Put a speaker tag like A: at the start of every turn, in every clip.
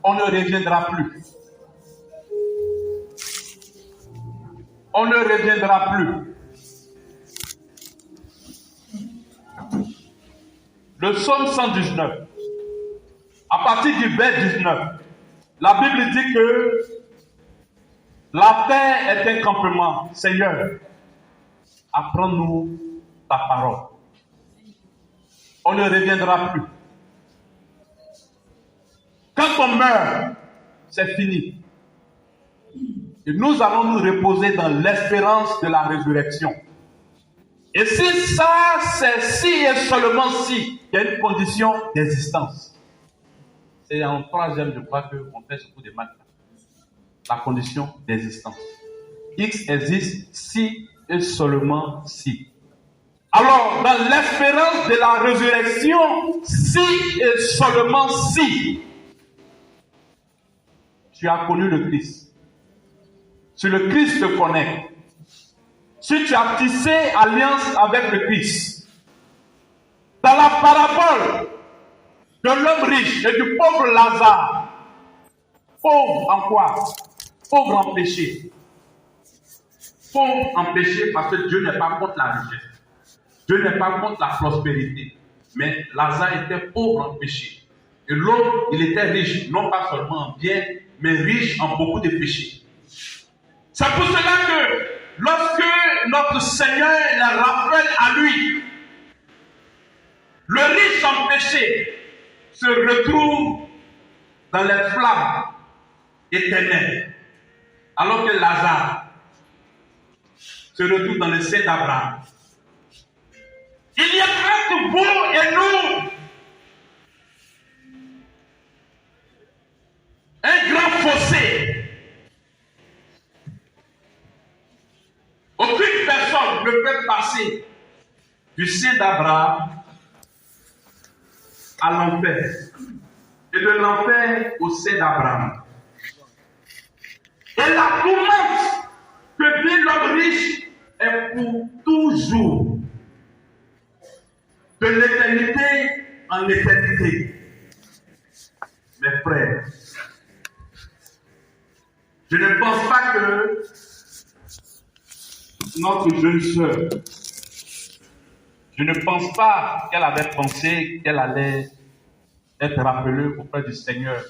A: On ne reviendra plus. On ne reviendra plus. Le psaume 119, à partir du verset 19, la Bible dit que la terre est un campement. Seigneur, apprends-nous ta parole. On ne reviendra plus. Quand on meurt, c'est fini. Et nous allons nous reposer dans l'espérance de la résurrection. Et si ça, c'est si et seulement si, il y a une condition d'existence. C'est en troisième, je crois, qu'on fait ce coup de maths. La condition d'existence. X existe si et seulement si. Alors, dans l'espérance de la résurrection, si et seulement si, tu as connu le Christ. Si le Christ te connaît, si tu as tissé alliance avec le Christ, dans la parabole de l'homme riche et du pauvre Lazare, pauvre en quoi? Pauvre en péché. Pauvre en péché parce que Dieu n'est pas contre la richesse. Dieu n'est pas contre la prospérité. Mais Lazare était pauvre en péché. Et l'autre, il était riche, non pas seulement en bien, mais riche en beaucoup de péchés. C'est pour cela que lorsque notre Seigneur le rappelle à lui, le riche en péché se retrouve dans les flammes éternelles, alors que Lazare se retrouve dans le sein d'Abraham. Il y a entre vous et nous un grand fossé. Aucune personne ne peut passer du sein d'Abraham à l'enfer et de l'enfer au sein d'Abraham. Et la tourmente que vit l'homme riche est pour toujours, de l'éternité en éternité. Mes frères, je ne pense pas que notre jeune sœur, je ne pense pas qu'elle avait pensé qu'elle allait être rappelée auprès du Seigneur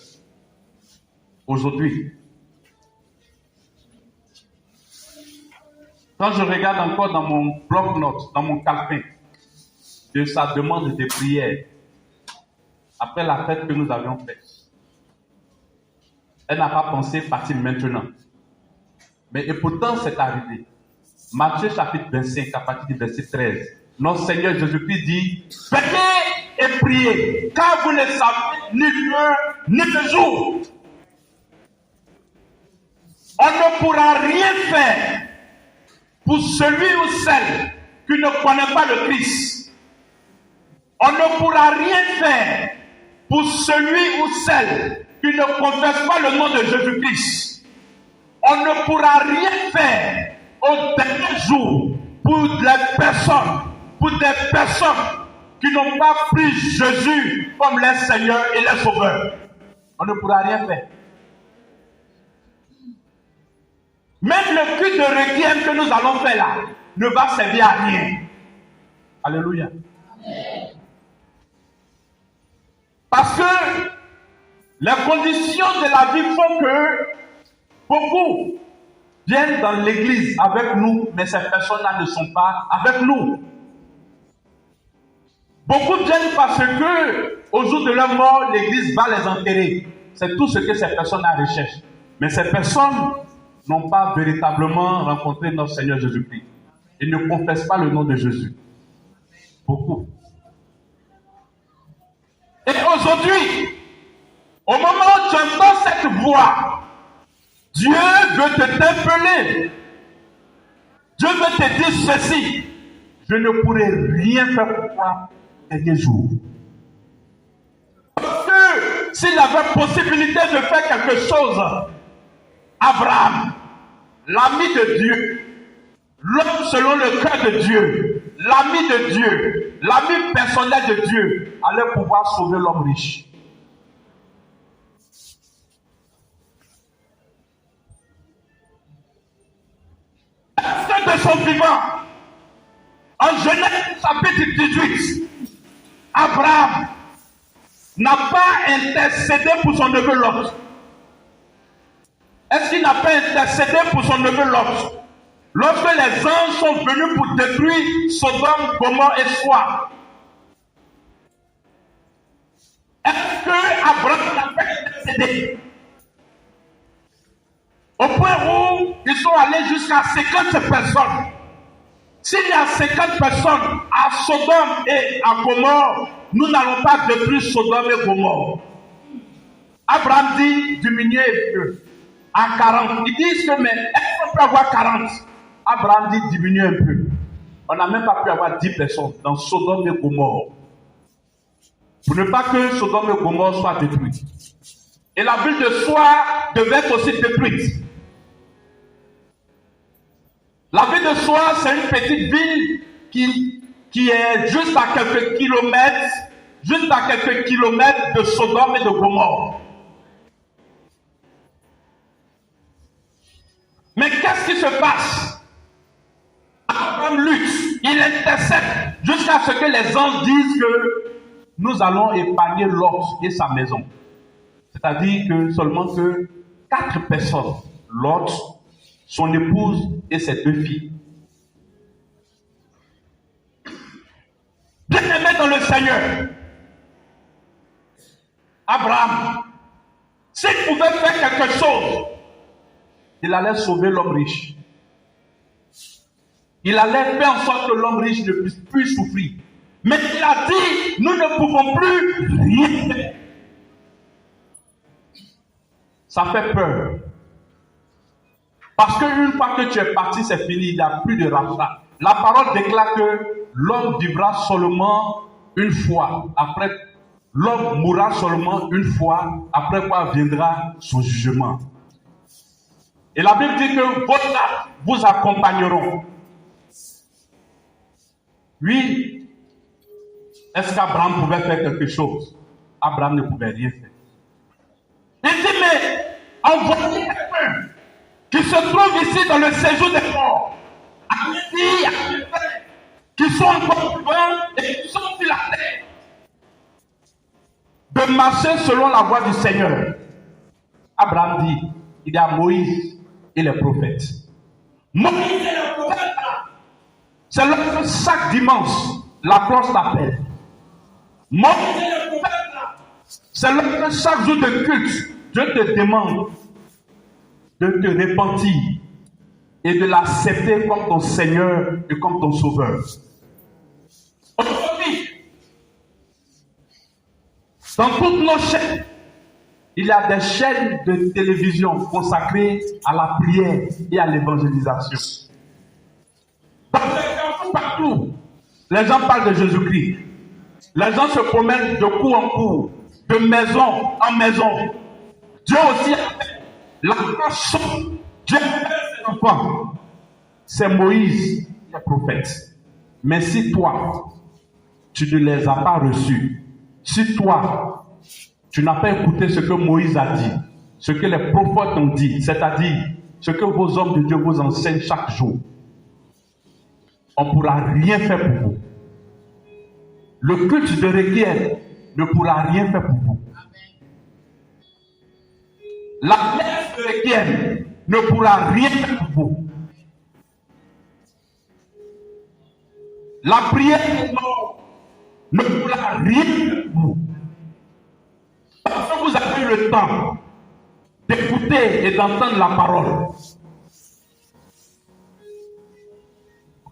A: aujourd'hui. Quand je regarde encore dans mon bloc-notes, dans mon calepin, de sa demande de prière, après la fête que nous avions faite, elle n'a pas pensé partir maintenant. Mais et pourtant c'est arrivé. Matthieu chapitre 25, à partir du verset 13. Notre Seigneur Jésus-Christ dit, veillez et priez, car vous ne savez ni l'heure ni le jour. On ne pourra rien faire pour celui ou celle qui ne connaît pas le Christ. On ne pourra rien faire pour celui ou celle qui ne confesse pas le nom de Jésus-Christ. On ne pourra rien faire au dernier jour pour des personnes qui n'ont pas pris Jésus comme leur Seigneur et leur Sauveur. On ne pourra rien faire. Même le culte de requiem que nous allons faire là ne va servir à rien. Alléluia. Parce que les conditions de la vie font que beaucoup viennent dans l'église avec nous, mais ces personnes-là ne sont pas avec nous. Beaucoup viennent parce que, au jour de leur mort, l'église va les enterrer. C'est tout ce que ces personnes-là recherchent. Mais ces personnes n'ont pas véritablement rencontré notre Seigneur Jésus-Christ. Ils ne confessent pas le nom de Jésus. Beaucoup. Et aujourd'hui, au moment où tu entends cette voix, Dieu veut te t'interpeller. Dieu veut te dire ceci. Je ne pourrai rien faire pour toi quelques jours. Parce que s'il avait possibilité de faire quelque chose, Abraham, l'ami de Dieu, l'homme selon le cœur de Dieu, l'ami de Dieu, l'ami personnel de Dieu, allait pouvoir sauver l'homme riche. De son vivant, en Genèse chapitre 18, Abraham n'a pas intercédé pour son neveu Lot. Est-ce qu'il n'a pas intercédé pour son neveu Lot? Lorsque les anges sont venus pour détruire Sodome, Gomorrhe et Soir, est-ce que Abraham n'a pas intercédé? Au point où ils sont allés jusqu'à 50 personnes. S'il y a 50 personnes à Sodome et à Gomorrhe, nous n'allons pas détruire Sodome et Gomorrhe. Abraham dit diminuer un peu à 40. Ils disent que mais est-ce qu'on peut avoir 40? Abraham dit diminuer un peu. On n'a même pas pu avoir 10 personnes dans Sodome et Gomorrhe. Pour ne pas que Sodome et Gomorrhe soient détruites. Et la ville de Soar devait être aussi détruite. La ville de Soar, c'est une petite ville qui est juste à quelques kilomètres de Sodome et de Gomorrhe. Mais qu'est-ce qui se passe? Abraham lutte, il intercède jusqu'à ce que les anges disent que nous allons épargner Lot et sa maison. C'est-à-dire que seulement que 4 personnes, Lot, son épouse et ses 2 filles. Bien-aimé dans le Seigneur, Abraham, s'il pouvait faire quelque chose, il allait sauver l'homme riche. Il allait faire en sorte que l'homme riche ne puisse plus souffrir. Mais il a dit, nous ne pouvons plus rien faire. Ça fait peur. Parce qu'une fois que tu es parti, c'est fini, il n'y a plus de rachat. La parole déclare que l'homme vivra seulement une fois. Après, l'homme mourra seulement une fois, après quoi viendra son jugement. Et la Bible dit que vos actes vous accompagneront. Oui, est-ce qu'Abraham pouvait faire quelque chose? Abraham ne pouvait rien faire. Il dit, mais envoyez quelqu'un qui se trouve ici dans le séjour des morts, à midi, à midi, qui sont encore vivants et qui sont sur la terre, de marcher selon la voie du Seigneur. Abraham dit, il y a Moïse et les prophètes. Moïse et les prophètes, c'est lorsque chaque dimanche, la cloche t'appelle. Moïse et les prophètes, c'est lorsque chaque jour de culte, Dieu te demande de te repentir et de l'accepter comme ton Seigneur et comme ton Sauveur. Aujourd'hui, dans toutes nos chaînes, il y a des chaînes de télévision consacrées à la prière et à l'évangélisation. Partout, les gens parlent de Jésus-Christ. Les gens se promènent de cour en cour, de maison en maison. Dieu aussi la personne, Dieu ses enfants. C'est Moïse, les prophètes. Mais si toi, tu ne les as pas reçus, si toi, tu n'as pas écouté ce que Moïse a dit, ce que les prophètes ont dit, c'est-à-dire ce que vos hommes de Dieu vous enseignent chaque jour, on ne pourra rien faire pour vous. le culte de requiem ne pourra rien faire pour vous. La messe de requiem ne pourra rien faire pour vous. La prière de mort ne pourra rien faire pour vous. Parce que vous avez eu le temps d'écouter et d'entendre la parole.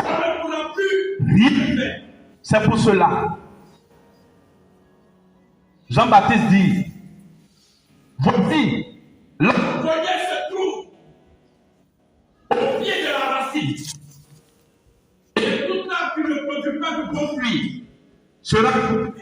A: On ne pourra plus rien faire. C'est pour cela. Jean-Baptiste dit, voici, la grenier se trouve au pied de la racine. Et tout arbre qui ne produit pas de bon fruit sera coupé